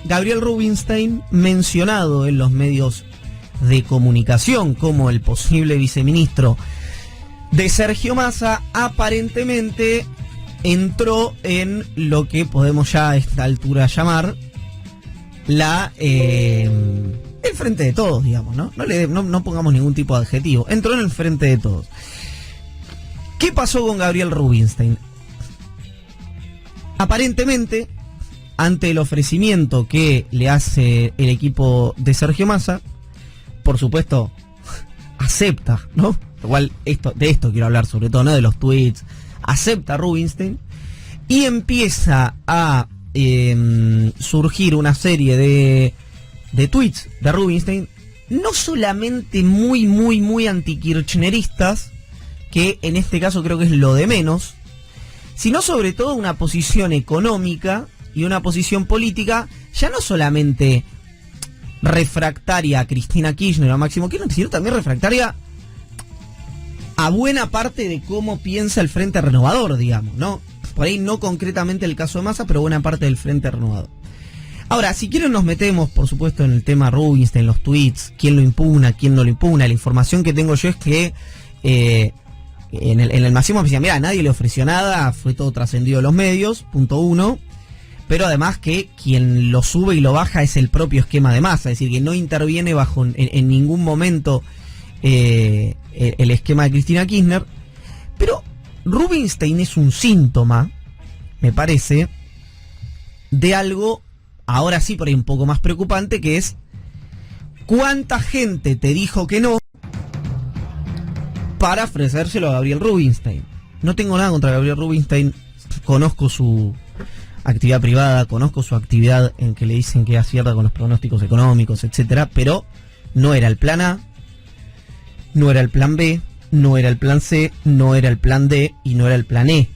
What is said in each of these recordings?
Gabriel Rubinstein, mencionado en los medios de comunicación como el posible viceministro de Sergio Massa, aparentemente entró en lo que podemos ya a esta altura llamar el frente de todos, digamos, ¿no? No pongamos ningún tipo de adjetivo. Entró en el frente de todos. ¿Qué pasó con Gabriel Rubinstein? Aparentemente, ante el ofrecimiento que le hace el equipo de Sergio Massa, por supuesto, acepta, ¿no? Igual de esto quiero hablar, sobre todo, ¿no? De los tweets. Acepta Rubinstein y empieza a surgir una serie de tweets de Rubinstein, no solamente muy antikirchneristas, que en este caso creo que es lo de menos, sino sobre todo una posición económica y una posición política ya no solamente refractaria a Cristina Kirchner o a Máximo Kirchner, sino también refractaria a buena parte de cómo piensa el Frente Renovador, digamos, ¿no? Por ahí no concretamente el caso de Massa, pero buena parte del Frente Renovador. Ahora, si quieren nos metemos, por supuesto, en el tema Rubinstein, los tweets, quién lo impugna, quién no lo impugna. La información que tengo yo es que en el masismo me decían, mira, nadie le ofreció nada, fue todo trascendido de los medios, punto uno. Pero además que quien lo sube y lo baja es el propio esquema de Massa, es decir, que no interviene bajo en ningún momento el esquema de Cristina Kirchner. Pero Rubinstein es un síntoma, me parece, de algo, ahora sí por ahí un poco más preocupante, que es cuánta gente te dijo que no para ofrecérselo a Gabriel Rubinstein. No tengo nada contra Gabriel Rubinstein, conozco su actividad privada, conozco su actividad en que le dicen que acierta con los pronósticos económicos, etcétera, pero no era el plan A, no era el plan B, no era el plan C, no era el plan D y no era el plan E.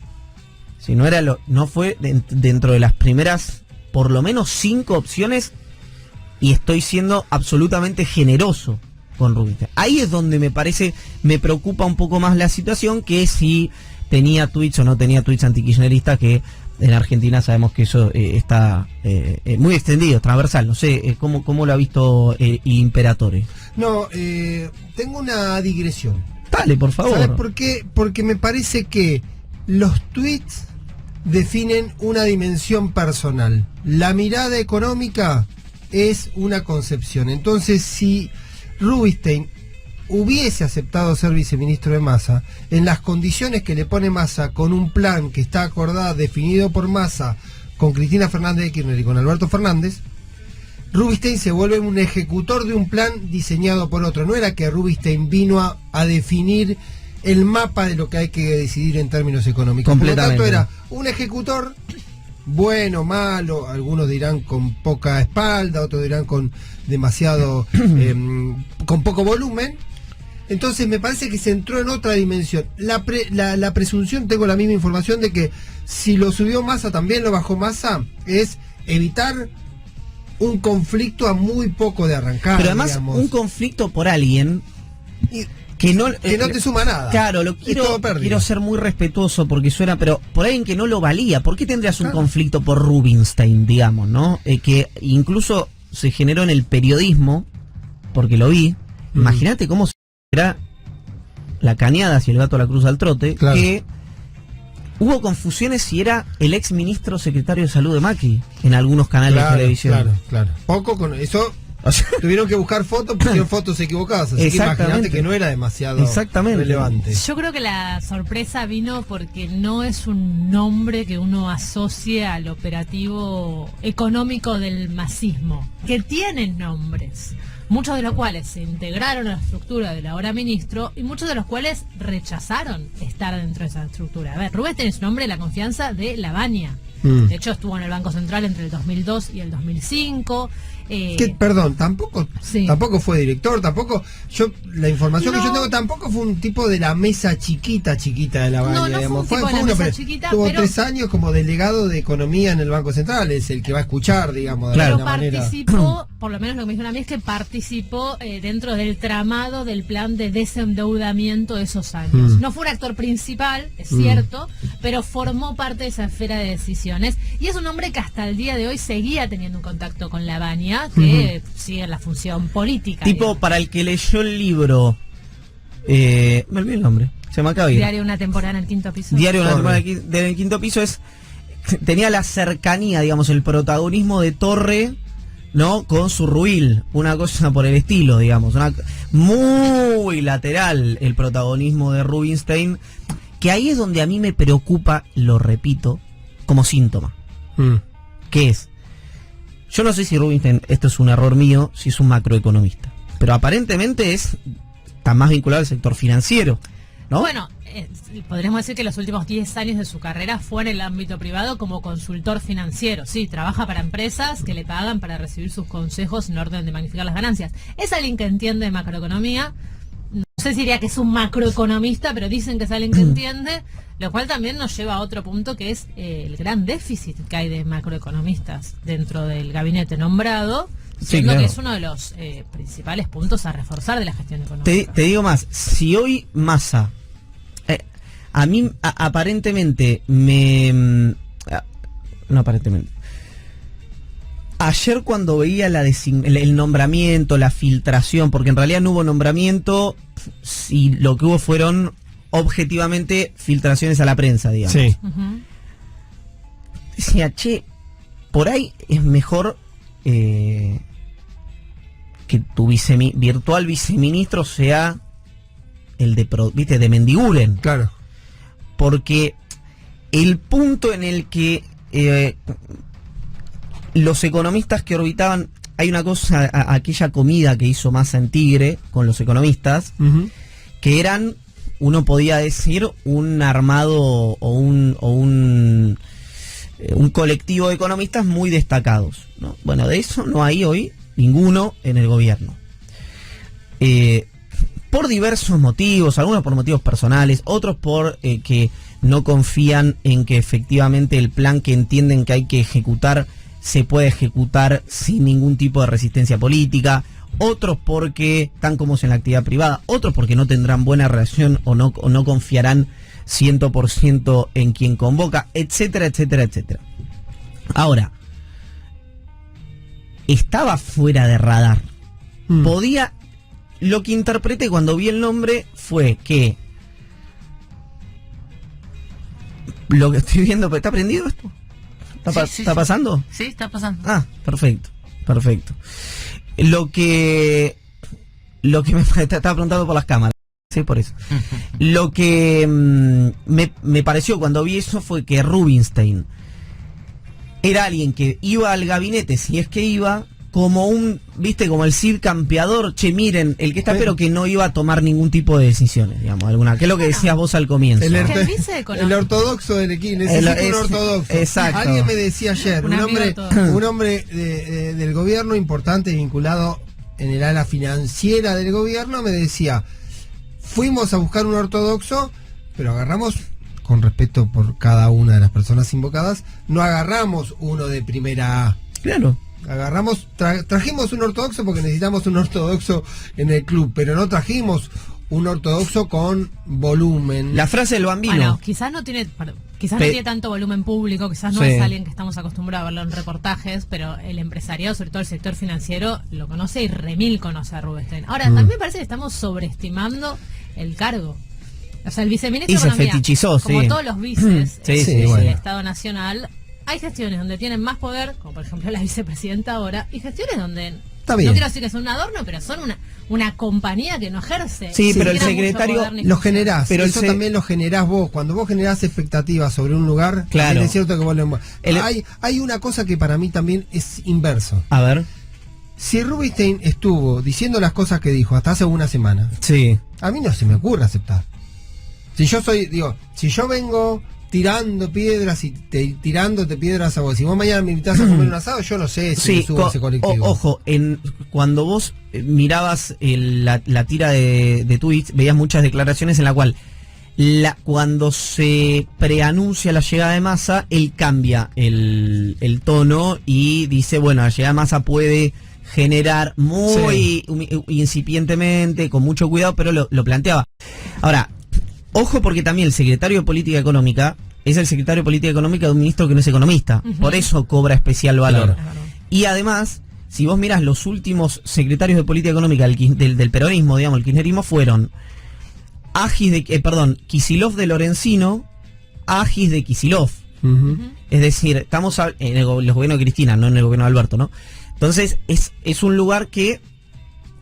Si no fue dentro de las primeras por lo menos 5 opciones, y estoy siendo absolutamente generoso con Rubinstein. Ahí es donde me preocupa un poco más la situación, que si tenía tweets o no tenía tweets antikirchneristas, que en Argentina sabemos que eso está muy extendido, transversal. No sé, ¿cómo lo ha visto Imperatore? No, tengo una digresión. Dale, por favor. ¿Sabes por qué? Porque me parece que los tweets definen una dimensión personal. La mirada económica es una concepción. Entonces, si Rubinstein hubiese aceptado ser viceministro de Massa, en las condiciones que le pone Massa, con un plan que está acordado, definido por Massa, con Cristina Fernández de Kirchner y con Alberto Fernández, Rubinstein se vuelve un ejecutor de un plan diseñado por otro. No era que Rubinstein vino a definir el mapa de lo que hay que decidir en términos económicos. Completamente. Por lo tanto, era un ejecutor, bueno, malo, algunos dirán con poca espalda, otros dirán con demasiado, con poco volumen. Entonces me parece que se entró en otra dimensión. La presunción, tengo la misma información de que si lo subió Massa, también lo bajó Massa, es evitar un conflicto a muy poco de arrancar. Pero además, digamos, un conflicto por alguien que no te suma nada. Claro, quiero ser muy respetuoso porque suena, pero por alguien que no lo valía. ¿Por qué tendrías un conflicto por Rubinstein, digamos, no? Que incluso se generó en el periodismo, porque lo vi. Imagínate cómo será la cañada si el gato la cruza al trote, claro. Que hubo confusiones si era el ex ministro secretario de salud de Macri en algunos canales de televisión. Claro. Poco con eso. Tuvieron que buscar fotos, pusieron fotos equivocadas, así que imagínate que no era demasiado relevante. Yo creo que la sorpresa vino porque no es un nombre que uno asocie al operativo económico del masismo, que tienen nombres, muchos de los cuales se integraron a la estructura del ahora ministro y muchos de los cuales rechazaron estar dentro de esa estructura. A ver, Rubinstein es un hombre de la confianza de Lavagna. De hecho, estuvo en el Banco Central entre el 2002 y el 2005. Perdón, tampoco fue director, la información que yo tengo, tampoco fue un tipo de la mesa chiquita de la Lavagna. No fue un tipo de la mesa chiquita, tuvo 3 años como delegado de economía en el Banco Central, es el que va a escuchar, digamos, de alguna manera. Participó, por lo menos lo que me dijeron a mí es que participó dentro del tramado del plan de desendeudamiento de esos años. No fue un actor principal, es cierto, pero formó parte de esa esfera de decisión. elecciones, y es un hombre que hasta el día de hoy seguía teniendo un contacto con la Baña, que sigue la función política. Tipo, digamos. para el que leyó el libro, me olvidé el nombre, se me acaba de ir. Diario de una temporada en el quinto piso. Diario de una temporada del quinto piso tenía la cercanía, digamos, el protagonismo de Torre, ¿no? Con su Ruil, una cosa por el estilo, digamos, muy lateral el protagonismo de Rubinstein, que ahí es donde a mí me preocupa, lo repito, como síntoma, que es, yo no sé si Rubinstein, esto es un error mío, si es un macroeconomista, pero aparentemente está más vinculado al sector financiero, ¿no? Bueno, podríamos decir que los últimos 10 años de su carrera fue en el ámbito privado como consultor financiero. Sí, trabaja para empresas que le pagan para recibir sus consejos en orden de magnificar las ganancias. Es alguien que entiende de macroeconomía. No sé si diría que es un macroeconomista, pero dicen que es alguien que entiende, lo cual también nos lleva a otro punto, que es el gran déficit que hay de macroeconomistas dentro del gabinete nombrado. Siendo que es uno de los principales puntos a reforzar de la gestión económica. Te digo más, si hoy Massa, a mí aparentemente no aparentemente, ayer cuando veía el nombramiento, la filtración, porque en realidad no hubo nombramiento, y lo que hubo fueron objetivamente filtraciones a la prensa, digamos. Sí. Decía, por ahí es mejor que tu virtual viceministro sea el de Mendiguren. Claro. Porque el punto en el que los economistas que orbitaban, hay una cosa, aquella comida que hizo Massa en Tigre con los economistas, que eran, uno podía decir, un armado o un colectivo de economistas muy destacados, ¿no? Bueno, de eso no hay hoy ninguno en el gobierno. Por diversos motivos, algunos por motivos personales, otros por que no confían en que efectivamente el plan que entienden que hay que ejecutar se puede ejecutar sin ningún tipo de resistencia política, otros porque están como en la actividad privada, otros porque no tendrán buena relación o no confiarán 100% en quien convoca, etcétera, etcétera, etcétera. Ahora, estaba fuera de radar. Lo que interpreté cuando vi el nombre fue que lo que estoy viendo, ¿está prendido esto? ¿Está pasando? Sí, está pasando. Ah, perfecto. Lo que me estaba preguntando por las cámaras. Sí, por eso. Lo que me pareció cuando vi eso fue que Rubinstein era alguien que iba al gabinete, si es que iba, como como el Cid campeador, miren, el que está, pero que no iba a tomar ningún tipo de decisiones, digamos, alguna, que es lo que decías vos al comienzo. El ortodoxo del equipo, necesito un ortodoxo. Exacto. Alguien me decía ayer, un hombre del gobierno importante vinculado en el ala financiera del gobierno, me decía, fuimos a buscar un ortodoxo, pero agarramos, con respeto por cada una de las personas invocadas, no agarramos uno de primera A. Claro. Trajimos un ortodoxo porque necesitamos un ortodoxo en el club, pero no trajimos un ortodoxo con volumen. La frase del Bambino. Bueno, quizás no tiene tanto volumen público, quizás no es alguien que estamos acostumbrados a verlo en reportajes, pero el empresariado, sobre todo el sector financiero, lo conoce y remil conoce a Rubinstein. Ahora, también me parece que estamos sobreestimando el cargo. O sea, el viceministro de Economía, fetichizó, como todos los vices del Estado Nacional, hay gestiones donde tienen más poder, como por ejemplo la vicepresidenta ahora, y gestiones donde, no quiero decir que son un adorno, pero son una compañía que no ejerce. Sí, pero el secretario lo generás, pero eso también lo generás vos. Cuando vos generás expectativas sobre un lugar, claro, es cierto que vos hay una cosa que para mí también es inverso. A ver. Si Rubinstein estuvo diciendo las cosas que dijo hasta hace una semana, a mí no se me ocurre aceptar. Si yo vengo tirando piedras y tirándote piedras a vos, si vos mañana me invitás a comer un asado, yo no sé si me subo a ese colectivo. Ojo, cuando vos mirabas la tira de tweets, veías muchas declaraciones en la cual cuando se preanuncia la llegada de Massa, él cambia el tono y dice, bueno, la llegada de Massa puede generar muy incipientemente, con mucho cuidado, pero lo planteaba. Ahora, ojo, porque también el secretario de Política Económica es el secretario de Política Económica de un ministro que no es economista. Por eso cobra especial valor. Claro. Y además, si vos mirás los últimos secretarios de Política Económica del peronismo, digamos, el kirchnerismo, fueron Kicillof de Lorenzino, Agis de Kicillof. Es decir, estamos en los gobiernos de Cristina, no en el gobierno de Alberto, ¿no? Entonces, es un lugar que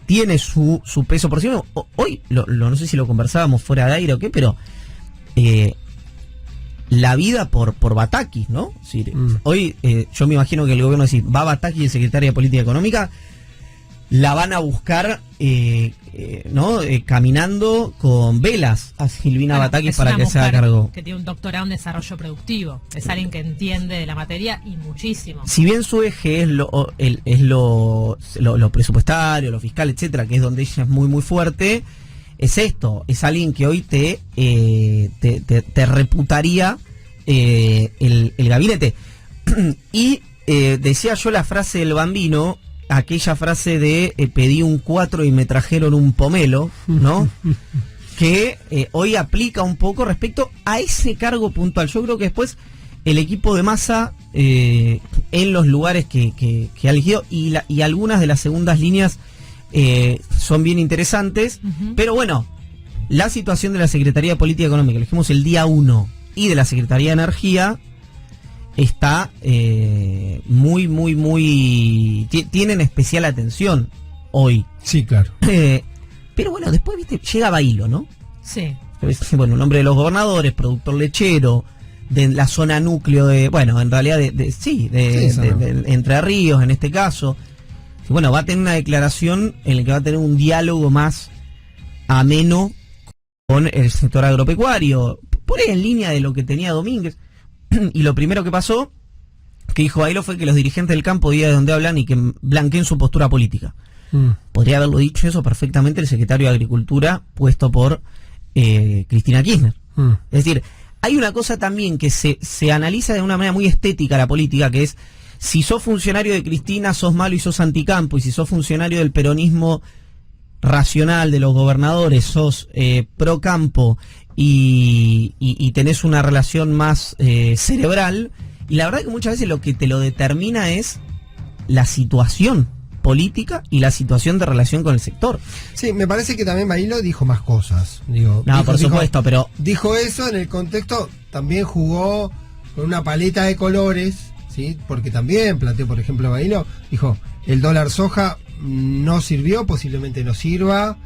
tiene su peso por sí mismo. Hoy, no sé si lo conversábamos fuera de aire o qué, pero la vida por Batakis, ¿no? Es decir, hoy yo me imagino que el gobierno decir, va Batakis, el secretario de Política Económica, la van a buscar caminando con velas a Silvina Batakis para que se haga cargo. Que tiene un doctorado en desarrollo productivo, es alguien que entiende de la materia y muchísimo. Si bien su eje es lo presupuestario, lo fiscal, etcétera, que es donde ella es muy muy fuerte, es esto, es alguien que hoy te reputaría el gabinete. Y decía yo la frase del Bambino, aquella frase de pedí un 4 y me trajeron un pomelo, ¿no? Que hoy aplica un poco respecto a ese cargo puntual. Yo creo que después el equipo de Massa en los lugares que ha elegido y algunas de las segundas líneas son bien interesantes, pero bueno, la situación de la Secretaría de Política Económica, lo dijimos el día 1, y de la Secretaría de Energía está tienen especial atención hoy. Sí, claro. Pero bueno, después, viste, llega Bailo, ¿no? Sí. Bueno, un hombre de los gobernadores, productor lechero, de la zona núcleo en realidad de Entre Ríos, en este caso. Bueno, va a tener una declaración en la que va a tener un diálogo más ameno con el sector agropecuario, por ahí en línea de lo que tenía Domínguez. Y lo primero que pasó, que dijo Bailo, fue que los dirigentes del campo digan de dónde hablan y que blanqueen su postura política. Podría haberlo dicho eso perfectamente el secretario de Agricultura puesto por Cristina Kirchner. Es decir, hay una cosa también que se analiza de una manera muy estética la política, que es, si sos funcionario de Cristina sos malo y sos anticampo, y si sos funcionario del peronismo racional de los gobernadores sos pro campo y tenés una relación más cerebral. Y la verdad que muchas veces lo que te lo determina es la situación política y la situación de relación con el sector. Sí, me parece que también Bailo dijo más cosas. Por supuesto, pero dijo eso en el contexto, también jugó con una paleta de colores, ¿sí? Porque también planteó, por ejemplo, Bailo, dijo, el dólar soja no sirvió, posiblemente no sirva,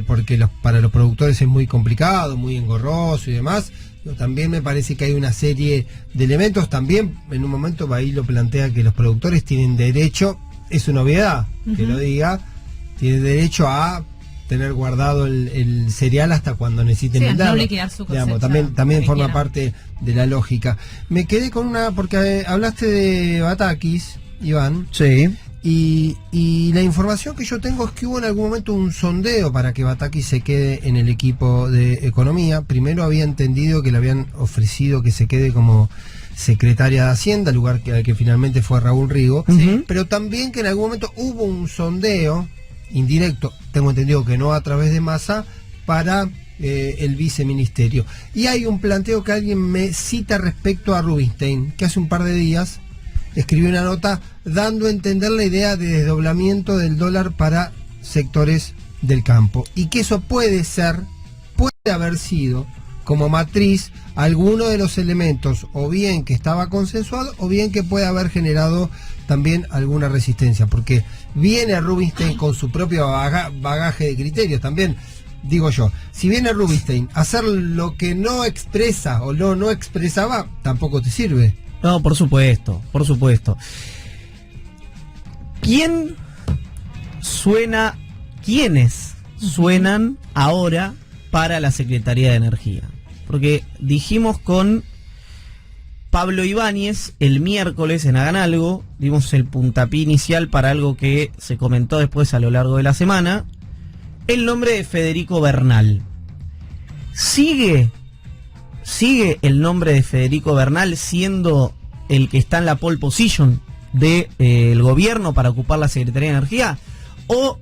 porque para los productores es muy complicado, muy engorroso y demás. También me parece que hay una serie de elementos. También en un momento Bailo plantea que los productores tienen derecho, es una obviedad que lo diga, tienen derecho a tener guardado el cereal hasta cuando necesiten venderlo. No liquidar su cosecha, también forma parte de la lógica. Me quedé con porque hablaste de Batakis, Iván. Sí. Y la información que yo tengo es que hubo en algún momento un sondeo para que Batakis se quede en el equipo de Economía. Primero había entendido que le habían ofrecido que se quede como secretaria de Hacienda, lugar al que finalmente fue Raúl Rigo, pero también que en algún momento hubo un sondeo indirecto, tengo entendido que no a través de Massa, para el viceministerio. Y hay un planteo que alguien me cita respecto a Rubinstein, que hace un par de días escribió una nota dando a entender la idea de desdoblamiento del dólar para sectores del campo, y que eso puede haber sido como matriz alguno de los elementos, o bien que estaba consensuado, o bien que puede haber generado también alguna resistencia, porque viene Rubinstein con su propio bagaje de criterios también. Digo yo, si viene Rubinstein a hacer lo que no expresa o no expresaba, tampoco te sirve. No, por supuesto, por supuesto. ¿Quiénes suenan ahora para la Secretaría de Energía? Porque dijimos con Pablo Ibáñez el miércoles en Hagan Algo, dimos el puntapié inicial para algo que se comentó después a lo largo de la semana, el nombre de Federico Bernal. ¿Sigue el nombre de Federico Bernal siendo el que está en la pole position del gobierno para ocupar la Secretaría de Energía? ¿O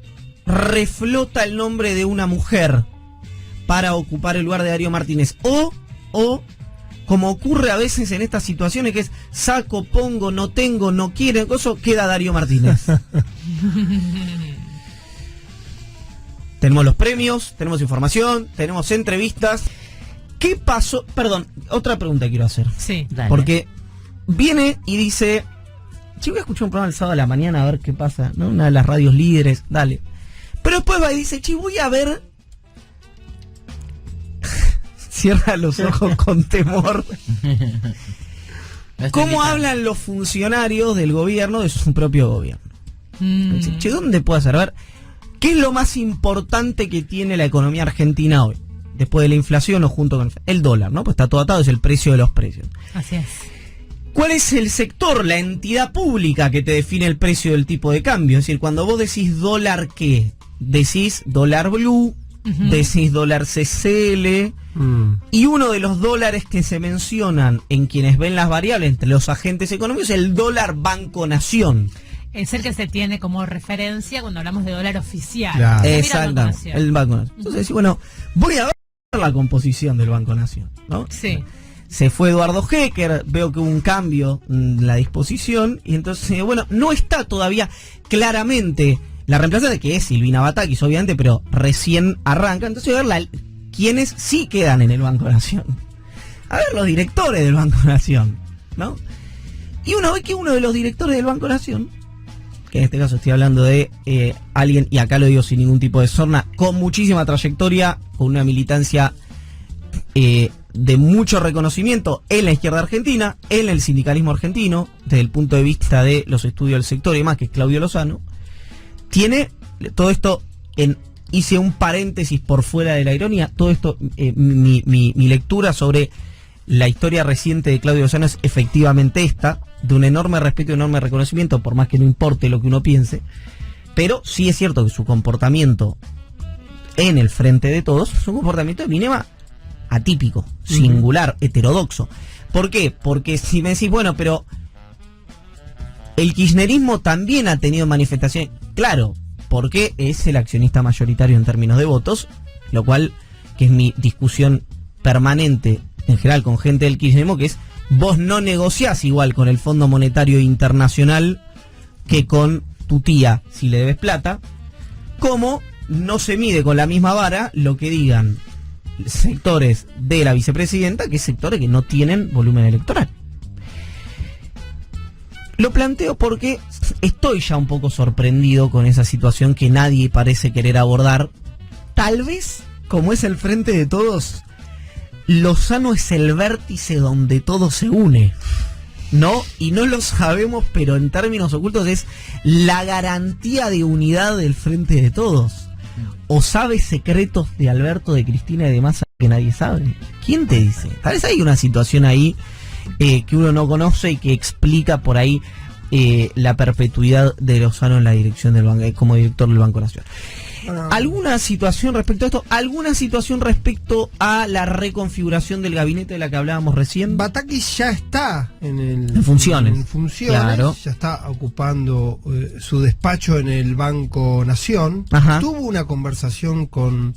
reflota el nombre de una mujer para ocupar el lugar de Darío Martínez? O como ocurre a veces en estas situaciones, que es saco, pongo, no tengo, no quiero, eso queda Darío Martínez. Tenemos los premios, tenemos información, tenemos entrevistas. ¿Qué pasó? Perdón, otra pregunta quiero hacer. Sí, Dale. Porque viene y dice, che, voy a escuchar un programa el sábado a la mañana a ver qué pasa, ¿no? Una de las radios líderes, dale. Pero después va y dice, che, voy a ver... Cierra los ojos con temor. No estoy ¿Cómo gritando. hablan los funcionarios del gobierno de su propio gobierno? Dice, Mm. che, ¿dónde puedo hacer? A ver, ¿qué es lo más importante que tiene la economía argentina hoy? Después de la inflación o junto con el dólar, ¿no? Pues está todo atado, es el precio de los precios. Así es. ¿Cuál es el sector, la entidad pública que te define el precio del tipo de cambio? Es decir, cuando vos decís dólar, ¿qué? Decís dólar blue, decís dólar CCL, y uno de los dólares que se mencionan en quienes ven las variables entre los agentes económicos es el dólar Banco Nación. Es el que se tiene como referencia cuando hablamos de dólar oficial. Claro. Se mira Exactamente, Banco Nación. el Banco Nación. Entonces decís, bueno, voy a ver la composición del Banco Nación, ¿no? Sí. Se fue Eduardo Hecker, veo que hubo un cambio en la disposición, y entonces, bueno, no está todavía claramente la reemplazante, que es Silvina Batakis, obviamente, pero recién arranca. Entonces voy a ver quiénes sí quedan en el Banco Nación. A ver, los directores del Banco Nación, ¿no? Y uno ve que uno de los directores del Banco Nación, que en este caso estoy hablando de alguien, y acá lo digo sin ningún tipo de sorna, con muchísima trayectoria, con una militancia de mucho reconocimiento en la izquierda argentina, en el sindicalismo argentino, desde el punto de vista de los estudios del sector y demás, que es Claudio Lozano, tiene todo esto hice un paréntesis por fuera de la ironía, todo esto, mi lectura sobre la historia reciente de Claudio Lozano es efectivamente esta, de un enorme respeto y un enorme reconocimiento, por más que no importe lo que uno piense, pero sí es cierto que su comportamiento en el frente de todos es un comportamiento de mínima atípico, singular, heterodoxo. ¿Por qué? Porque si me decís, bueno, pero el kirchnerismo también ha tenido manifestaciones, claro, porque es el accionista mayoritario en términos de votos, lo cual, que es mi discusión permanente en general con gente del kirchnerismo, que es, vos no negociás igual con el Fondo Monetario Internacional que con tu tía si le debes plata, como no se mide con la misma vara lo que digan sectores de la vicepresidenta, que es sectores que no tienen volumen electoral. Lo planteo porque estoy ya un poco sorprendido con esa situación que nadie parece querer abordar. Tal vez, como es el frente de todos, Lozano es el vértice donde todo se une, ¿no? Y no lo sabemos, pero en términos ocultos es la garantía de unidad del frente de todos. ¿O sabes secretos de Alberto, de Cristina y de Massa que nadie sabe? ¿Quién te dice? Tal vez hay una situación ahí que uno no conoce y que explica por ahí la perpetuidad de Lozano en la dirección del banco, como director del Banco Nación. ¿Alguna situación respecto a esto? ¿Alguna situación respecto a la reconfiguración del gabinete de la que hablábamos recién? Batakis ya está En funciones. En funciones, Claro. ya está ocupando su despacho en el Banco Nación. Ajá. Tuvo una conversación con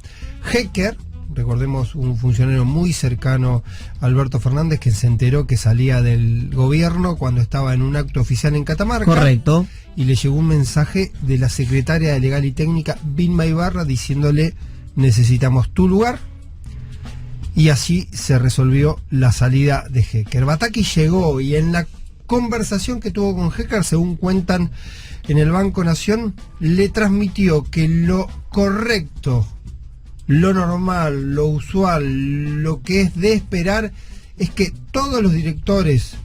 Hecker, recordemos un funcionario muy cercano a Alberto Fernández, que se enteró que salía del gobierno cuando estaba en un acto oficial en Catamarca. Correcto. Y le llegó un mensaje de la secretaria de Legal y Técnica, Vilma Ibarra, diciéndole: necesitamos tu lugar. Y así se resolvió la salida de Hecker. Batakis llegó y en la conversación que tuvo con Hecker, según cuentan en el Banco Nación, le transmitió que lo correcto, lo normal, lo usual, lo que es de esperar, es que todos los directores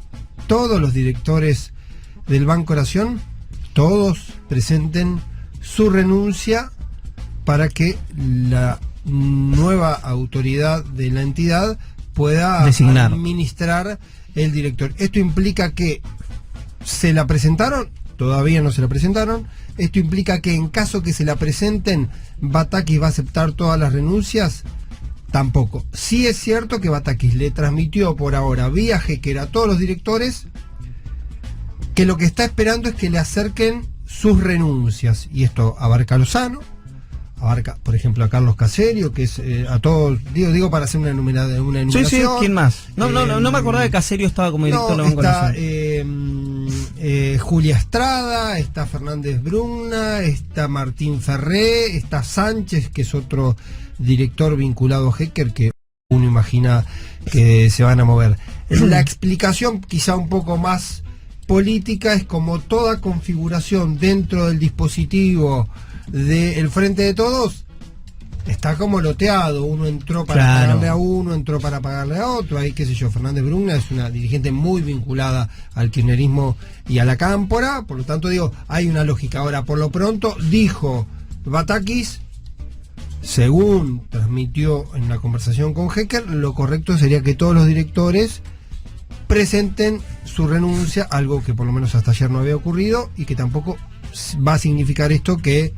del Banco Nación, todos presenten su renuncia para que la nueva autoridad de la entidad pueda designar, administrar el director. Esto implica que se la presentaron, todavía no se la presentaron. Esto implica que en caso que se la presenten, Batakis va a aceptar todas las renuncias. Tampoco. Sí es cierto que Batakis le transmitió por ahora vía Hecker a todos los directores que lo que está esperando es que le acerquen sus renuncias. Y esto abarca a Lozano, abarca, por ejemplo, a Carlos Caserio, que es a todos, digo para hacer una enumeración. Sí, ¿quién más? No me acordaba de Caserio estaba como director de Banco está Nación. Julia Estrada, está Fernández Brugna, está Martín Ferré, está Sánchez, que es otro director vinculado a Hecker, que uno imagina que se van a mover. La explicación quizá un poco más política es como toda configuración dentro del dispositivo del Frente de Todos está como loteado, uno entró para pagarle a uno, entró para pagarle a otro, ahí qué sé yo, Fernández Brugna es una dirigente muy vinculada al kirchnerismo y a la cámpora, por lo tanto digo, hay una lógica. Ahora, por lo pronto, dijo Batakis, según transmitió en la conversación con Hecker, lo correcto sería que todos los directores presenten su renuncia, algo que por lo menos hasta ayer no había ocurrido y que tampoco va a significar esto que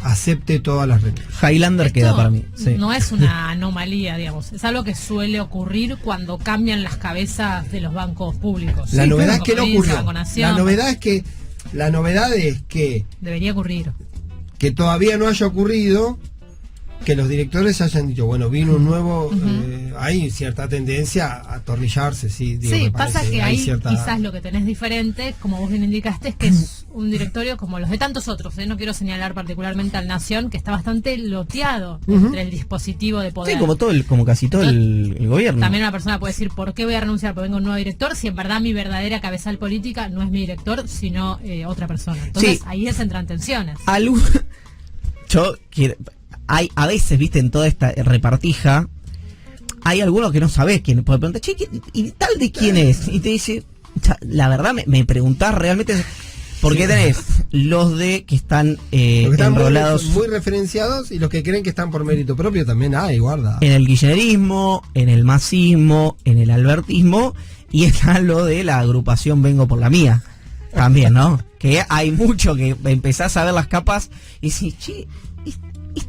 acepte todas las renuncias. Highlander Esto queda para mí. Sí. No es una anomalía, digamos, es algo que suele ocurrir cuando cambian las cabezas de los bancos públicos. La novedad es Banco que no Provincia, ocurrió. Banco Nación. La novedad es que Debería ocurrir. todavía no haya ocurrido, que los directores hayan dicho, bueno, vino un nuevo, hay cierta tendencia a atornillarse, sí. Digo, Sí, me pasa parece, que ahí cierta... quizás lo que tenés diferente, como vos bien indicaste, es que es un directorio como los de tantos otros. No quiero señalar particularmente al Nación, que está bastante loteado entre el dispositivo de poder. Sí, como casi todo el gobierno. También una persona puede decir, ¿por qué voy a renunciar? Porque vengo un nuevo director, si en verdad mi verdadera cabezal política no es mi director, sino otra persona. Entonces ahí se entran tensiones. Yo quiero... Hay a veces, viste, en toda esta repartija, hay algunos que no sabés quién. Puede preguntar, che, ¿y tal de quién es? Y te dice, la verdad, me preguntás realmente, ¿por qué tenés los de que están enrolados muy referenciados y los que creen que están por mérito propio también hay, guarda. en el kirchnerismo, en el masismo, en el albertismo, y está lo de la agrupación Vengo por la Mía, también, ¿no? Que hay mucho que empezás a ver las capas y decís, che,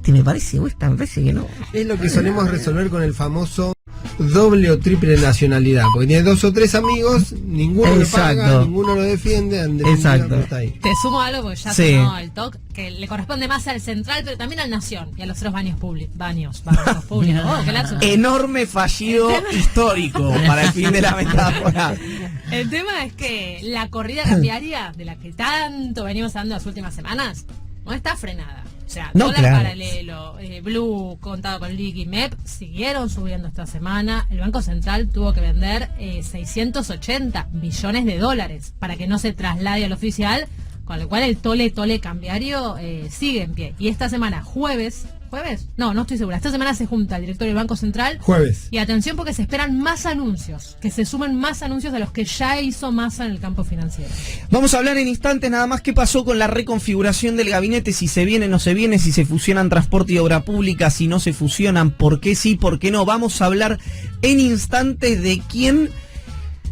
me parece, o esta me parece que no. Es lo que solemos resolver con el famoso doble o triple nacionalidad, porque tiene 2 o 3 amigos, ninguno lo paga, ninguno lo defiende, está ahí. Te sumo algo porque ya sonó el TOC, que le corresponde más al central, pero también al Nación y a los 3 baños públicos. Enorme fallido histórico para el fin de la metáfora. El tema es que la corrida cambiaria de la que tanto venimos hablando las últimas semanas no está frenada. O sea, dólar paralelo, Blue contado con Liqui, MEP siguieron subiendo esta semana. El Banco Central tuvo que vender 680 billones de dólares para que no se traslade al oficial, con lo cual el tole cambiario sigue en pie. Y esta semana, ¿Jueves? No estoy segura. Esta semana se junta el director del Banco Central. Jueves. Y atención porque se esperan más anuncios, que se sumen más anuncios de los que ya hizo Massa en el campo financiero. Vamos a hablar en instantes nada más qué pasó con la reconfiguración del gabinete, si se viene, no se viene, si se fusionan transporte y obra pública, si no se fusionan, por qué sí, por qué no. Vamos a hablar en instantes de quién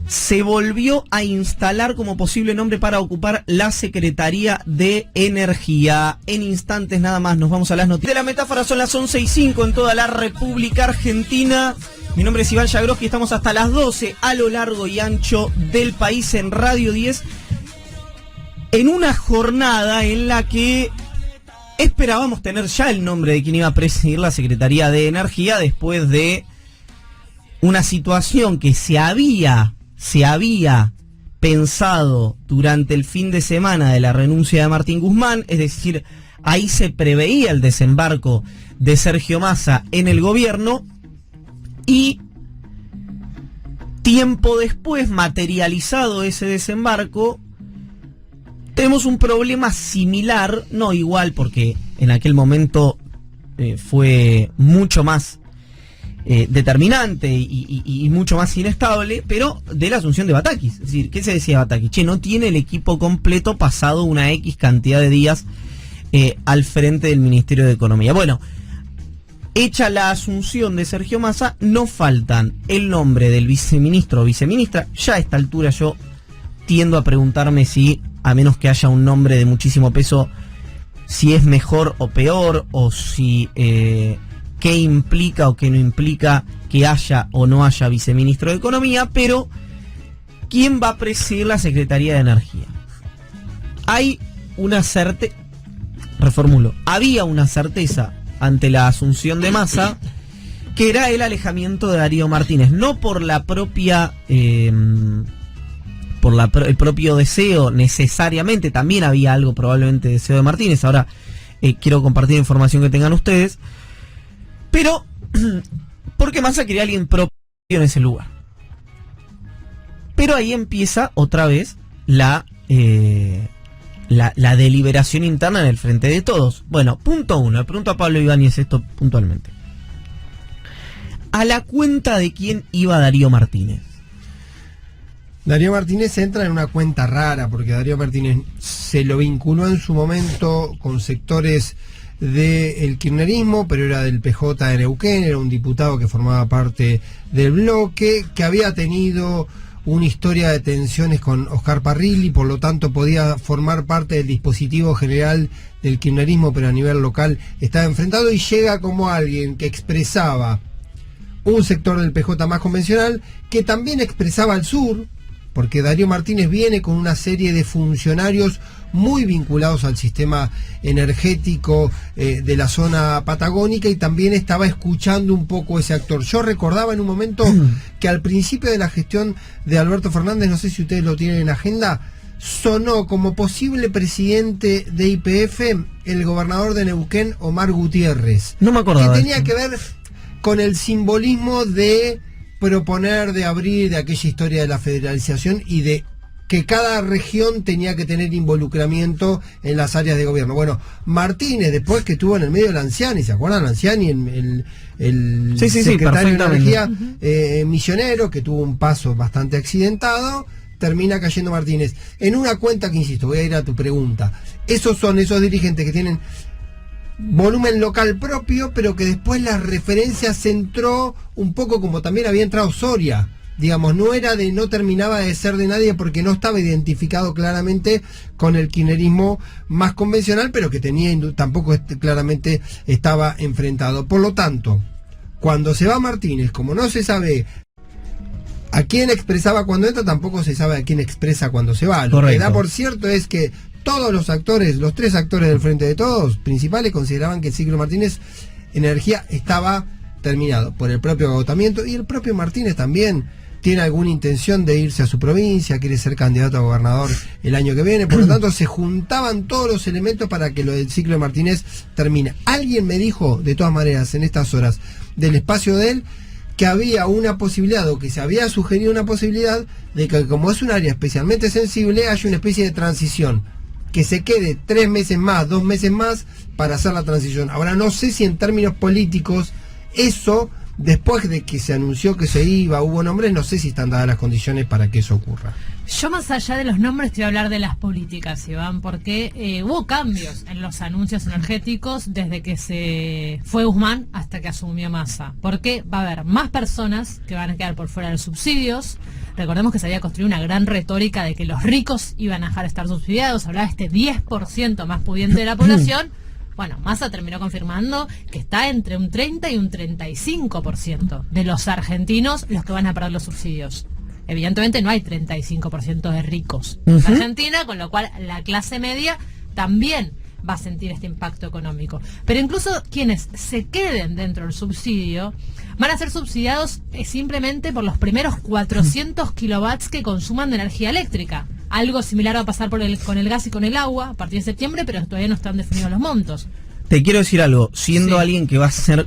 se volvió a instalar como posible nombre para ocupar la Secretaría de Energía. En instantes nada más nos vamos a las noticias de la metáfora. Son las 11:05 en toda la República Argentina. Mi nombre es Iván Yagroski, estamos hasta las 12 a lo largo y ancho del país en Radio 10, en una jornada en la que esperábamos tener ya el nombre de quien iba a presidir la Secretaría de Energía después de una situación que se había pensado durante el fin de semana de la renuncia de Martín Guzmán, es decir, ahí se preveía el desembarco de Sergio Massa en el gobierno, y tiempo después, materializado ese desembarco, tenemos un problema similar, no igual porque en aquel momento fue mucho más determinante y mucho más inestable, pero de la asunción de Batakis. Es decir, ¿qué se decía Batakis? Che, no tiene el equipo completo pasado una X cantidad de días al frente del Ministerio de Economía. Bueno, hecha la asunción de Sergio Massa, no faltan el nombre del viceministro o viceministra. Ya a esta altura yo tiendo a preguntarme si, a menos que haya un nombre de muchísimo peso, si es mejor o peor, o si qué implica o qué no implica que haya o no haya viceministro de Economía. Pero ¿quién va a presidir la Secretaría de Energía? Hay una certeza, reformulo, había una certeza ante la asunción de Massa, que era el alejamiento de Darío Martínez, no por la propia el propio deseo necesariamente, también había algo probablemente deseo de Martínez. Ahora quiero compartir información que tengan ustedes, pero porque Massa quería alguien propio en ese lugar. Pero ahí empieza otra vez la deliberación interna en el Frente de Todos. Bueno, punto 1, le pregunto a Pablo Ibáñez esto puntualmente. ¿A la cuenta de quién iba Darío Martínez? Darío Martínez entra en una cuenta rara, porque Darío Martínez se lo vinculó en su momento con sectores del kirchnerismo, pero era del PJ de Neuquén, era un diputado que formaba parte del bloque, que había tenido una historia de tensiones con Oscar Parrilli, por lo tanto podía formar parte del dispositivo general del kirchnerismo, pero a nivel local estaba enfrentado, y llega como alguien que expresaba un sector del PJ más convencional, que también expresaba al sur, porque Darío Martínez viene con una serie de funcionarios muy vinculados al sistema energético de la zona patagónica, y también estaba escuchando un poco ese actor. Yo recordaba en un momento que al principio de la gestión de Alberto Fernández, no sé si ustedes lo tienen en agenda, sonó como posible presidente de YPF el gobernador de Neuquén, Omar Gutiérrez. No me acordaba. Que tenía que ver con el simbolismo de proponer, de abrir, de aquella historia de la federalización y de que cada región tenía que tener involucramiento en las áreas de gobierno. Bueno, Martínez, después que estuvo en el medio de Lanciani, ¿se acuerdan? Lanciani, el secretario de Energía misionero, que tuvo un paso bastante accidentado, termina cayendo Martínez. En una cuenta que, insisto, voy a ir a tu pregunta, esos son esos dirigentes que tienen volumen local propio, pero que después las referencias entró un poco como también había entrado Soria, digamos, no terminaba de ser de nadie porque no estaba identificado claramente con el kirchnerismo más convencional, pero que tampoco claramente estaba enfrentado. Por lo tanto, cuando se va Martínez, como no se sabe a quién expresaba cuando entra, tampoco se sabe a quién expresa cuando se va. Lo Correcto. que da por cierto es que todos los actores, los tres actores del Frente de Todos principales, consideraban que el ciclo Martínez Energía estaba terminado por el propio agotamiento, y el propio Martínez también tiene alguna intención de irse a su provincia, quiere ser candidato a gobernador el año que viene, por lo tanto se juntaban todos los elementos para que lo del ciclo de Martínez termine. Alguien me dijo, de todas maneras, en estas horas del espacio de él, que había una posibilidad, o que se había sugerido una posibilidad, de que como es un área especialmente sensible, haya una especie de transición, que se quede 3 meses más, 2 meses más para hacer la transición. Ahora no sé si en términos políticos eso, después de que se anunció que se iba, hubo nombres, no sé si están dadas las condiciones para que eso ocurra. Yo, más allá de los nombres, te voy a hablar de las políticas, Iván, porque hubo cambios en los anuncios energéticos desde que se fue Guzmán hasta que asumió Massa. Porque va a haber más personas que van a quedar por fuera de los subsidios. Recordemos que se había construido una gran retórica de que los ricos iban a dejar de estar subsidiados. Hablaba de este 10% más pudiente de la población. Bueno, Massa terminó confirmando que está entre un 30 y un 35% de los argentinos los que van a perder los subsidios. Evidentemente no hay 35% de ricos en Argentina, con lo cual la clase media también va a sentir este impacto económico. Pero incluso quienes se queden dentro del subsidio van a ser subsidiados simplemente por los primeros 400 kilowatts que consuman de energía eléctrica. Algo similar va a pasar con el gas y con el agua a partir de septiembre, pero todavía no están definidos los montos. Te quiero decir algo, siendo alguien que va a ser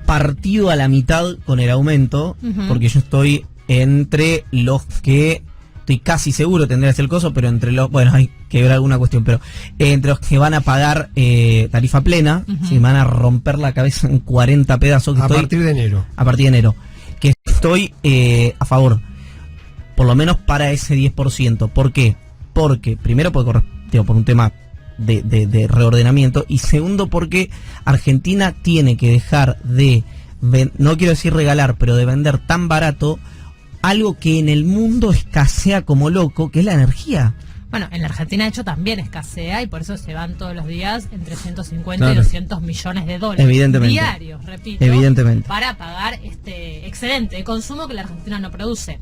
partido a la mitad con el aumento, porque yo estoy entre los que, estoy casi seguro, tendría que ser el coso, pero entre los, bueno, hay que ver alguna cuestión, pero entre los que van a pagar tarifa plena, si van a romper la cabeza en 40 pedazos, que A partir de enero. A partir de enero, que estoy a favor, por lo menos para ese 10%. ¿Por qué? Porque, primero, por un tema de reordenamiento, y segundo, porque Argentina tiene que dejar de, no quiero decir regalar, pero de vender tan barato algo que en el mundo escasea como loco, que es la energía. Bueno, en la Argentina de hecho también escasea, y por eso se van todos los días entre 150 y 200 millones de dólares Evidentemente. Diarios, repito, Evidentemente, para pagar este excedente de consumo que la Argentina no produce.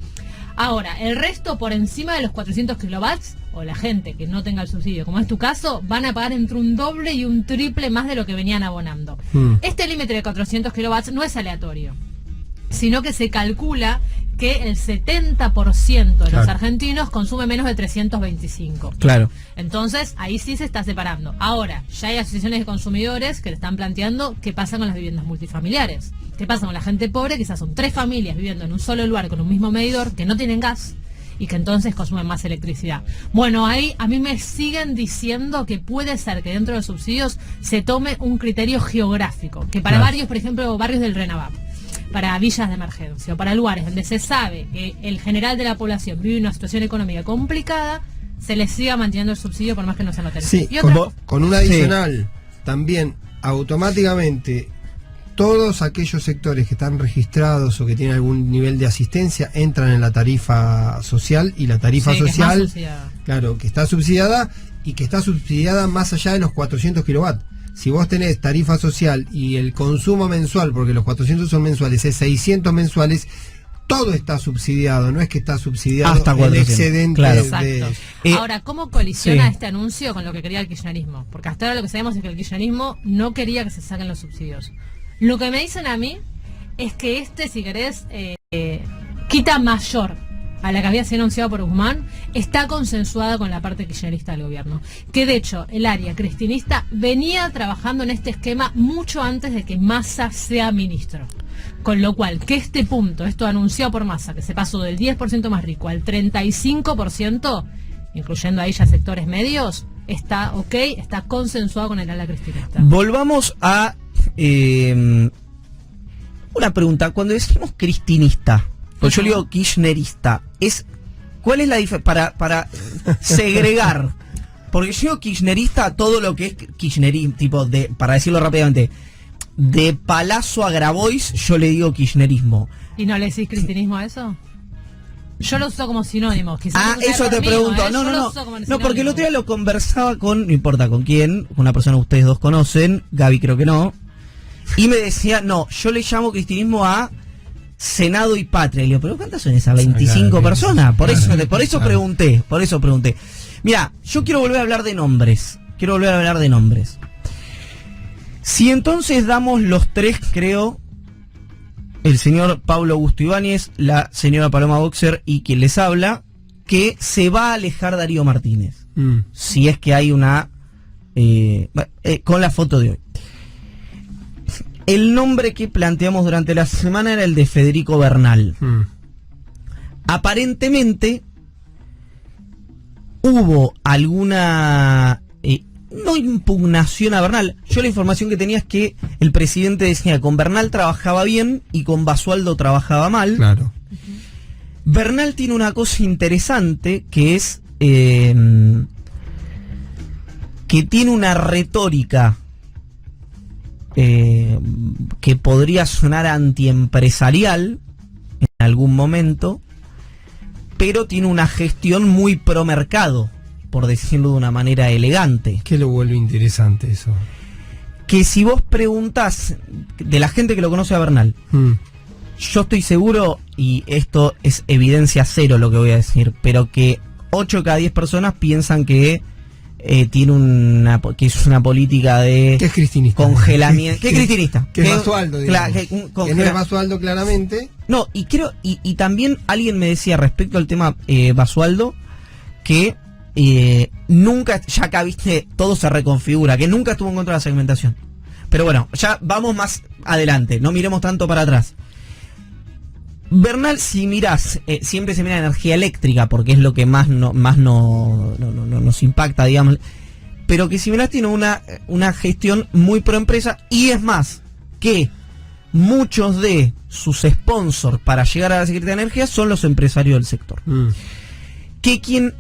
Ahora, el resto por encima de los 400 kilowatts o la gente que no tenga el subsidio, como es tu caso, van a pagar entre un doble y un triple más de lo que venían abonando. Este límite de 400 kilowatts no es aleatorio, sino que se calcula que el 70% de los argentinos consume menos de 325. Claro. Entonces, ahí sí se está separando. Ahora, ya hay asociaciones de consumidores que le están planteando qué pasa con las viviendas multifamiliares. ¿Qué pasa con la gente pobre? Quizás son 3 familias viviendo en un solo lugar con un mismo medidor, que no tienen gas y que entonces consumen más electricidad. Bueno, ahí a mí me siguen diciendo que puede ser que dentro de los subsidios se tome un criterio geográfico, que para varios, por ejemplo, barrios del RENAVAP, para villas de emergencia o para lugares donde se sabe que el general de la población vive una situación económica complicada, se les siga manteniendo el subsidio por más que no se lo tengan. Sí, Y otra, con un adicional, también automáticamente todos aquellos sectores que están registrados o que tienen algún nivel de asistencia entran en la tarifa social, y la tarifa sí, que es más social, subsidiada. claro, que está subsidiada y que está subsidiada más allá de los 400 kilowatts. Si vos tenés tarifa social y el consumo mensual, porque los 400 son mensuales, es 600 mensuales, todo está subsidiado, no es que está subsidiado hasta el 400, excedente claro. Exacto. de... Ahora, ¿cómo colisiona sí. este anuncio con lo que quería el kirchnerismo? Porque hasta ahora lo que sabemos es que el kirchnerismo no quería que se saquen los subsidios. Lo que me dicen a mí es que si querés, quita mayor a la que había sido anunciado por Guzmán, está consensuada con la parte kirchnerista del gobierno. Que de hecho, el área cristinista venía trabajando en este esquema mucho antes de que Massa sea ministro. Con lo cual, que este punto, esto anunciado por Massa, que se pasó del 10% más rico al 35%, incluyendo ahí ya sectores medios, está ok, está consensuado con el ala cristinista. Volvamos a una pregunta. Cuando decimos cristinista, pues yo le digo kirchnerista, ¿cuál es la diferencia? Para segregar, porque yo digo kirchnerista a todo lo que es kirchnerismo, tipo de, para decirlo rápidamente, de Palazzo a Grabois, yo le digo kirchnerismo. ¿Y no le decís cristinismo a eso? Yo lo uso como sinónimo. Eso te pregunto. No, porque el otro día lo conversaba con, no importa con quién, con una persona que ustedes dos conocen, Gaby creo que no, y me decía, no, yo le llamo cristinismo a Senado y Patria. Y le digo, ¿pero cuántas son esas 25 personas? Por eso pregunté. Mira, yo quiero volver a hablar de nombres. Si entonces damos los tres, creo, el señor Pablo Augusto Ibáñez, la señora Paloma Boxer y quien les habla, que se va a alejar Darío Martínez. Si es que hay una... con la foto de hoy. El nombre que planteamos durante la semana era el de Federico Bernal. Aparentemente hubo alguna... no impugnación a Bernal. Yo la información que tenía es que el presidente decía que con Bernal trabajaba bien y con Basualdo trabajaba mal. Claro. Bernal tiene una cosa interesante que es que tiene una retórica que podría sonar antiempresarial en algún momento, pero tiene una gestión muy pro mercado, por decirlo de una manera elegante. ¿Qué lo vuelve interesante eso? Que si vos preguntás de la gente que lo conoce a Bernal, yo estoy seguro, y esto es evidencia cero lo que voy a decir, pero que 8 de cada 10 personas piensan que tiene que es una política de ¿qué es cristinista? Congelamiento. ¿Qué es cristinista? Que es Basualdo, digamos. Que no es Basualdo claramente. No, y creo, y también alguien me decía respecto al tema Basualdo, que nunca, ya acá viste, todo se reconfigura, que nunca estuvo en contra de la segmentación. Pero bueno, ya vamos más adelante, no miremos tanto para atrás. Bernal, si mirás, siempre se mira energía eléctrica, porque es lo que más nos impacta, digamos. Pero que si mirás tiene una gestión muy pro empresa, y es más, que muchos de sus sponsors para llegar a la Secretaría de Energía son los empresarios del sector. Que quien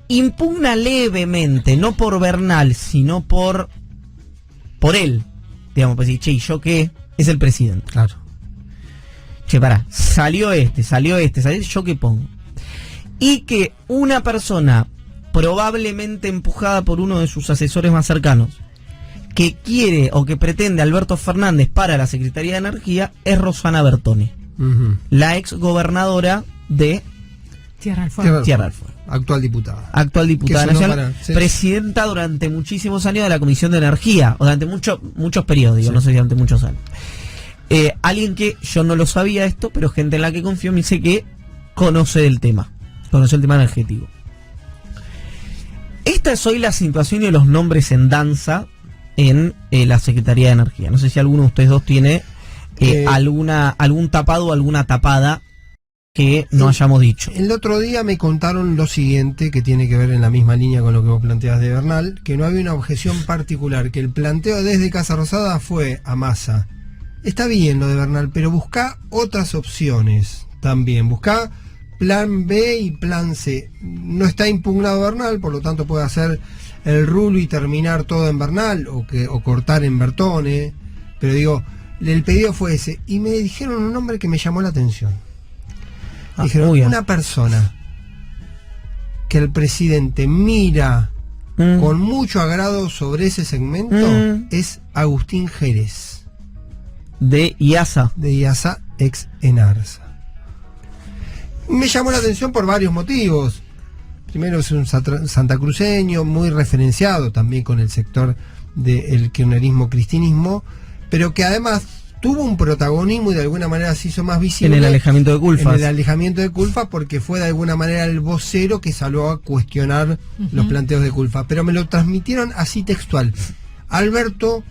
impugna levemente, no por Bernal, sino por él, digamos, pues decir, che, ¿y yo qué? Es el presidente. Claro. Che, pará, salió este, ¿yo qué pongo? Y que una persona, probablemente empujada por uno de sus asesores más cercanos, que quiere o que pretende Alberto Fernández para la Secretaría de Energía, es Rosana Bertone, la ex gobernadora de Tierra del Fuego. Tierra del Fuego. actual diputada. Actual diputada Que sonó nacional, para- sí. presidenta durante muchísimos años de la Comisión de Energía, o durante muchos periodos, digo, Sí. no sé si durante muchos años. Alguien que yo no lo sabía esto, pero gente en la que confío me dice que conoce el tema energético. Esta es hoy la situación y los nombres en danza en la Secretaría de Energía. No sé si alguno de ustedes dos tiene algún tapado o alguna tapada que no hayamos dicho. El otro día me contaron lo siguiente, que tiene que ver en la misma línea con lo que vos planteas de Bernal, que no había una objeción particular, que el planteo desde Casa Rosada fue a Massa. Está bien lo de Bernal, pero busca otras opciones también. Busca plan B y plan C. No está impugnado Bernal, por lo tanto puede hacer el rulo y terminar todo en Bernal o cortar en Bertone. Pero digo, el pedido fue ese. Y me dijeron un nombre que me llamó la atención. Dijeron, una persona que el presidente mira con mucho agrado sobre ese segmento es Agustín Jerez. De IASA. De IASA, ex Enarsa. Me llamó la atención por varios motivos. Primero, es un santacruceño muy referenciado también con el sector del kirchnerismo-cristinismo, pero que además tuvo un protagonismo y de alguna manera se hizo más visible en el alejamiento de Culfas. En el alejamiento de Culfas, porque fue de alguna manera el vocero que salió a cuestionar los planteos de Culfas. Pero me lo transmitieron así textual. Alberto,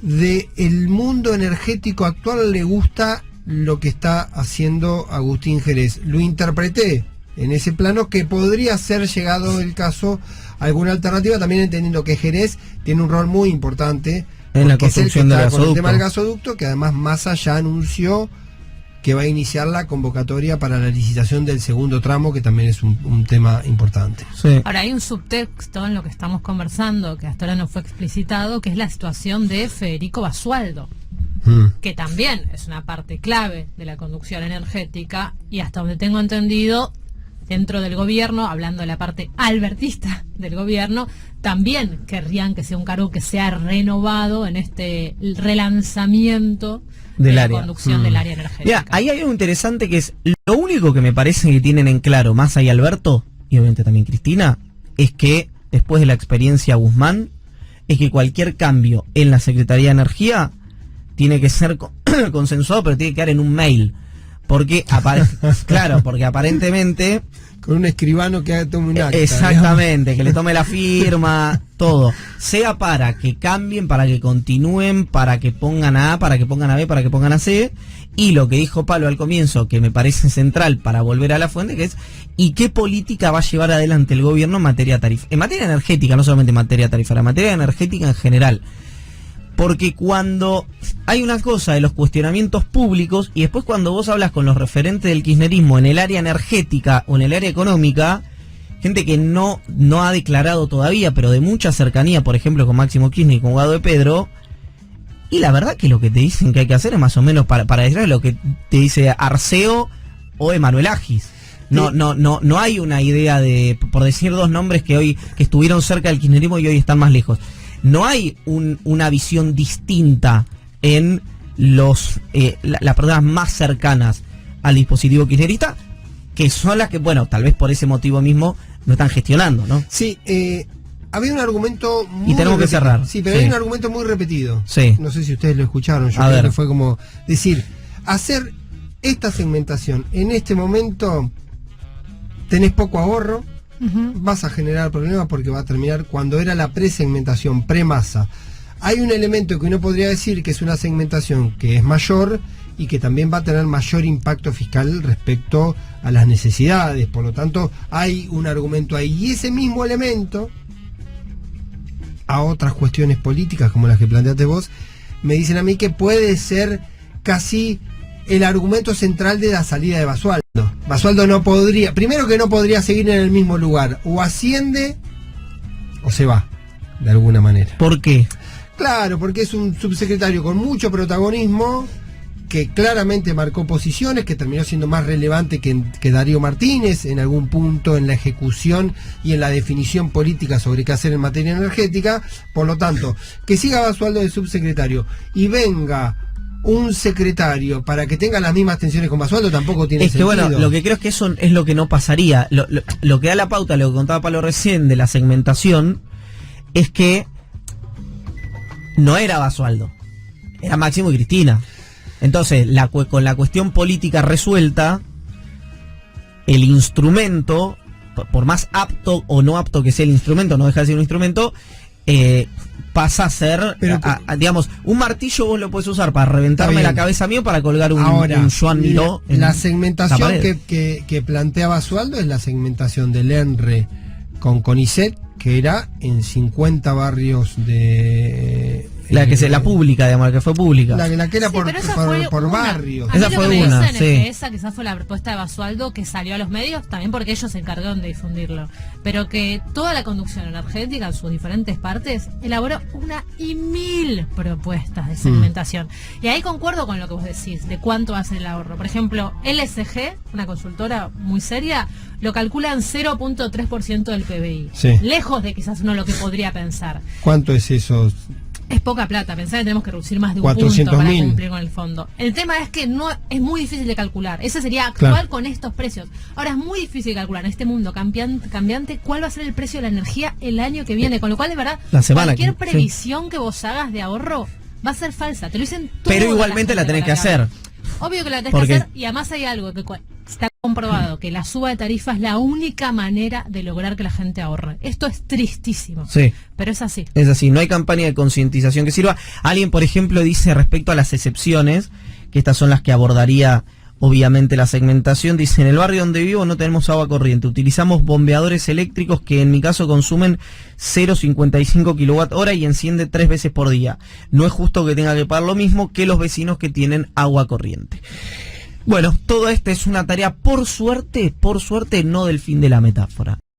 del mundo energético actual le gusta lo que está haciendo Agustín Jerez. Lo interpreté en ese plano, que podría ser, llegado el caso, alguna alternativa, también entendiendo que Jerez tiene un rol muy importante en la construcción del gasoducto. Con el tema del gasoducto, gasoducto, que además Massa ya anunció que va a iniciar la convocatoria para la licitación del segundo tramo, que también es un tema importante. Sí. Ahora, hay un subtexto en lo que estamos conversando, que hasta ahora no fue explicitado, que es la situación de Federico Basualdo, que también es una parte clave de la conducción energética, y hasta donde tengo entendido, dentro del gobierno, hablando de la parte albertista del gobierno, también querrían que sea un cargo que sea renovado en este relanzamiento de la conducción del área energética. Mira, ahí hay algo interesante que es, lo único que me parece que tienen en claro Massa y Alberto, y obviamente también Cristina, es que después de la experiencia Guzmán, es que cualquier cambio en la Secretaría de Energía tiene que ser consensuado, pero tiene que quedar en un mail. Porque claro, porque aparentemente con un escribano que tome un acta. Exactamente, digamos, que le tome la firma, todo. Sea para que cambien, para que continúen, para que pongan a A, para que pongan a B, para que pongan a C. Y lo que dijo Palo al comienzo, que me parece central para volver a la fuente, que es ¿y qué política va a llevar adelante el gobierno en materia en materia energética, no solamente en materia tarifaria, en materia energética en general? Porque cuando hay una cosa de los cuestionamientos públicos y después cuando vos hablas con los referentes del kirchnerismo en el área energética o en el área económica, gente que no ha declarado todavía, pero de mucha cercanía, por ejemplo, con Máximo Kirchner y con Guado de Pedro, y la verdad que lo que te dicen que hay que hacer es más o menos para decir lo que te dice Arceo o Emanuel Agis. No hay una idea de, por decir dos nombres que estuvieron cerca del kirchnerismo y hoy están más lejos. No hay una visión distinta en las personas más cercanas al dispositivo kirchnerista, que son las que, bueno, tal vez por ese motivo mismo no están gestionando, ¿no? Sí, había un argumento muy y tenemos que cerrar. Sí, pero hay un argumento muy repetido. Sí. No sé si ustedes lo escucharon, yo creo que fue como decir, hacer esta segmentación en este momento, tenés poco ahorro, vas a generar problemas porque va a terminar cuando era la presegmentación, pre-Massa. Hay un elemento que uno podría decir que es una segmentación que es mayor y que también va a tener mayor impacto fiscal respecto a las necesidades, por lo tanto hay un argumento ahí, y ese mismo elemento a otras cuestiones políticas como las que planteaste vos, me dicen a mí que puede ser casi el argumento central de la salida de Basualdo. Basualdo no podría, primero que no podría seguir en el mismo lugar, o asciende o se va, de alguna manera. ¿Por qué? Claro, porque es un subsecretario con mucho protagonismo, que claramente marcó posiciones, que terminó siendo más relevante que Darío Martínez en algún punto en la ejecución y en la definición política sobre qué hacer en materia energética. Por lo tanto, que siga Basualdo de subsecretario y venga un secretario para que tenga las mismas tensiones con Basualdo tampoco tiene Es que sentido. bueno, lo que creo es que eso es lo que no pasaría. Lo que da la pauta, lo que contaba Pablo recién de la segmentación, es que no era Basualdo, era Máximo y Cristina. Entonces, con la cuestión política resuelta, el instrumento, por más apto o no apto que sea el instrumento, no deja de ser un instrumento, pasa a ser, digamos, un martillo vos lo puedes usar para reventarme la cabeza mío para colgar un Joan Miró. La segmentación que plantea Basualdo es la segmentación del ENRE con CONICET, que era en 50 barrios de... La pública, digamos, la que fue pública. La que era Sí, por barrios. A mí Esa lo fue que me una, dicen sí. es que esa quizás fue la propuesta de Basualdo que salió a los medios, también porque ellos se encargaron de difundirlo. Pero que toda la conducción energética, en sus diferentes partes, elaboró una y mil propuestas de segmentación. Y ahí concuerdo con lo que vos decís, de cuánto hace el ahorro. Por ejemplo, LSG, una consultora muy seria, lo calcula en 0.3% del PBI. Sí. Lejos de quizás uno lo que podría pensar. ¿Cuánto es eso? Es poca plata, pensar que tenemos que reducir más de un 400.000 punto para cumplir con el fondo. El tema es que no es muy difícil de calcular. Ese sería actual, claro, con estos precios. Ahora es muy difícil de calcular en este mundo cambiante cuál va a ser el precio de la energía el año que viene. Con lo cual, de verdad, cualquier previsión que vos hagas de ahorro va a ser falsa. Te lo dicen todos. Pero igualmente la tenés que hacer. Obvio que la tenés que hacer, y además hay algo que está comprobado, que la suba de tarifa es la única manera de lograr que la gente ahorre. Esto es tristísimo, sí, pero es así. Es así, no hay campaña de concientización que sirva. Alguien, por ejemplo, dice respecto a las excepciones, que estas son las que abordaría obviamente la segmentación, dice: en el barrio donde vivo no tenemos agua corriente, utilizamos bombeadores eléctricos que en mi caso consumen 0,55 kWh y enciende 3 veces por día. No es justo que tenga que pagar lo mismo que los vecinos que tienen agua corriente. Bueno, todo esto es una tarea, por suerte, no del fin de la metáfora.